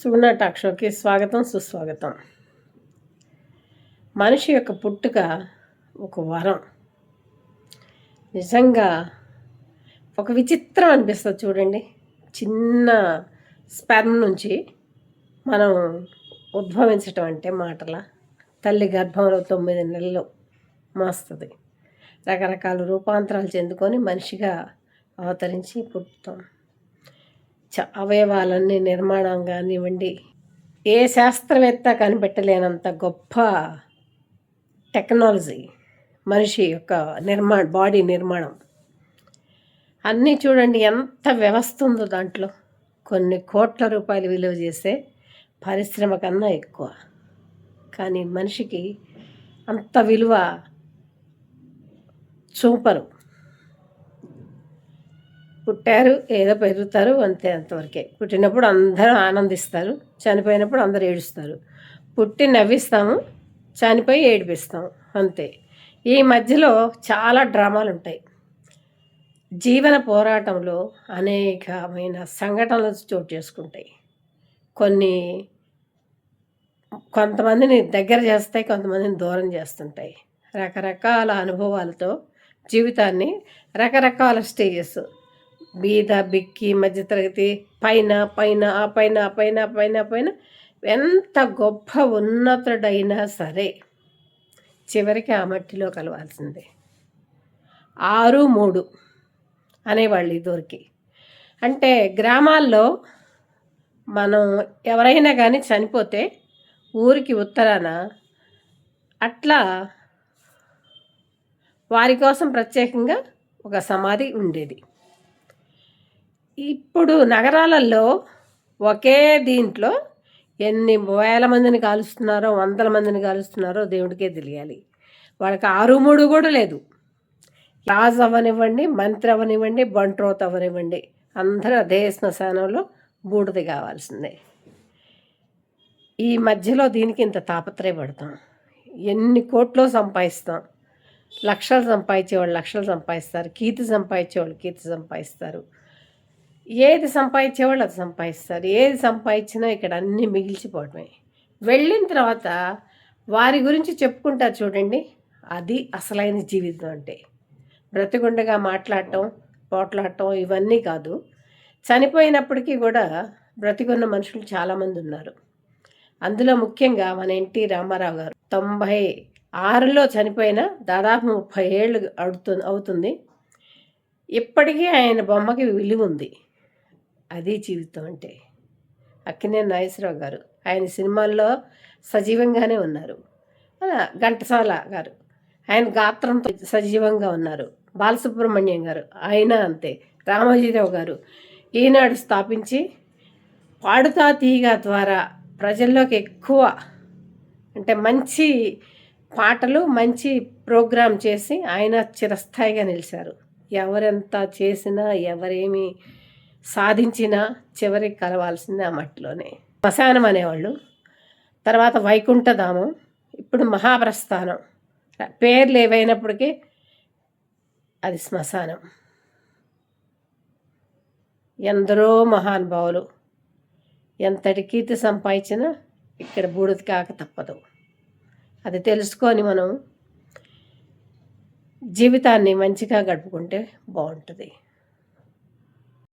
సుగుణ talk షోకి స్వాగతం, సుస్వాగతం. మనిషి యొక్క పుట్టుక ఒక వరం. నిజంగా ఒక విచిత్రం అనిపిస్తుంది చూడండి. చిన్న స్పెర్మ్ నుంచి మనం ఉద్భవించటం అంటే మాటల తల్లి గర్భంలో 9 నెలలు మోస్తుంది. రకరకాల రూపాంతరాలు చెందుకొని మనిషిగా అవతరించి పుట్టుతాం. అవయవాలన్నీ నిర్మాణం కానివ్వండి, ఏ శాస్త్రవేత్త కనిపెట్టలేనంత గొప్ప టెక్నాలజీ మనిషి యొక్క బాడీ నిర్మాణం అన్నీ చూడండి. ఎంత వ్యవస్థ ఉందో దాంట్లో. కొన్ని కోట్ల రూపాయలు విలువ చేసే పరిశ్రమ కన్నా ఎక్కువ. కానీ మనిషికి అంత విలువ చూపరు. పుట్టారు, ఏదో పెరుగుతారు, అంతే, అంతవరకే. పుట్టినప్పుడు అందరూ ఆనందిస్తారు, చనిపోయినప్పుడు అందరూ ఏడుస్తారు. పుట్టి నవ్విస్తాము, చనిపోయి ఏడిపిస్తాము, అంతే. ఈ మధ్యలో చాలా డ్రామాలు ఉంటాయి. జీవన పోరాటంలో అనేకమైన సంఘటనలు చోటు చేసుకుంటాయి. కొంతమందిని దగ్గర చేస్తాయి, కొంతమందిని దూరం చేస్తుంటాయి. రకరకాల అనుభవాలతో జీవితాన్ని రకరకాల స్టేజెస్, బీద, బిక్కి, మధ్యతరగతి, పైన పైన ఆ పైన పైన పైన పైన ఎంత గొప్ప ఉన్నతుడైనా సరే చివరికి ఆ మట్టిలో కలవాల్సిందే. 6-3 అనేవాళ్ళు ఇదివరకు. అంటే గ్రామాల్లో మనం ఎవరైనా కానీ చనిపోతే ఊరికి ఉత్తరాన అట్లా వారి కోసం ప్రత్యేకంగా ఒక సమాధి ఉండేది. ఇప్పుడు నగరాలలో ఒకే దీంట్లో ఎన్ని వేల మందిని కాలుస్తున్నారో, వందల మందిని కాలుస్తున్నారో దేవుడికే తెలియాలి. వాళ్ళకి 6-3 కూడా లేదు. రాజు అవ్వనివ్వండి, మంత్రి అవ్వనివ్వండి, బంట్రోత్ అవ్వనివ్వండి, అందరూ అదే శ్మశానంలో బూడిద కావాల్సిందే. ఈ మధ్యలో దీనికి ఇంత తాపత్రయపడతాం. ఎన్ని కోట్లు సంపాదిస్తాం. లక్షలు సంపాదించేవాళ్ళు లక్షలు సంపాదిస్తారు, కీర్తి సంపాదించేవాళ్ళు కీర్తి సంపాదిస్తారు, ఏది సంపాదించేవాళ్ళు అది సంపాదిస్తారు. ఏది సంపాదించినా ఇక్కడ అన్నీ మిగిల్చిపోవటమే. వెళ్ళిన తర్వాత వారి గురించి చెప్పుకుంటారు చూడండి, అది అసలైన జీవితం అంటే. బ్రతికుండగా మాట్లాడటం, పోట్లాడటం ఇవన్నీ కాదు. చనిపోయినప్పటికీ కూడా బ్రతికున్న మనుషులు చాలామంది ఉన్నారు. అందులో ముఖ్యంగా మన ఎన్టీ రామారావు గారు 96లో చనిపోయిన దాదాపు 30 ఏళ్ళు అవుతుంది. ఇప్పటికీ ఆయన బొమ్మకి విలువ ఉంది. అది జీవితం అంటే. అక్కినేని నాగేశ్వరరావు గారు ఆయన సినిమాల్లో సజీవంగానే ఉన్నారు. అలా ఘంటసాల గారు ఆయన గాత్రంతో సజీవంగా ఉన్నారు. బాలసుబ్రహ్మణ్యం గారు ఆయన అంతే. రామోజీరావు గారు ఈనాడు స్థాపించి పాడుతా తీగ ద్వారా ప్రజల్లోకి ఎక్కువ అంటే మంచి పాటలు, మంచి ప్రోగ్రాం చేసి ఆయన చిరస్థాయిగా నిలిచారు. ఎవరెంత చేసినా, ఎవరేమి సాధించినా చివరికి కలవాల్సిందే ఆ మట్టిలోనే. శ్మశానం అనేవాళ్ళు. తర్వాత వైకుంఠధామం, ఇప్పుడు మహాప్రస్థానం. పేర్లు ఏవైనప్పటికీ అది శ్మశానం. ఎందరో మహానుభావులు ఎంతటి కీర్తి సంపాదించినా ఇక్కడ బూడిద కాక తప్పదు. అది తెలుసుకొని మనం జీవితాన్ని మంచిగా గడుపుకుంటే బాగుంటుంది.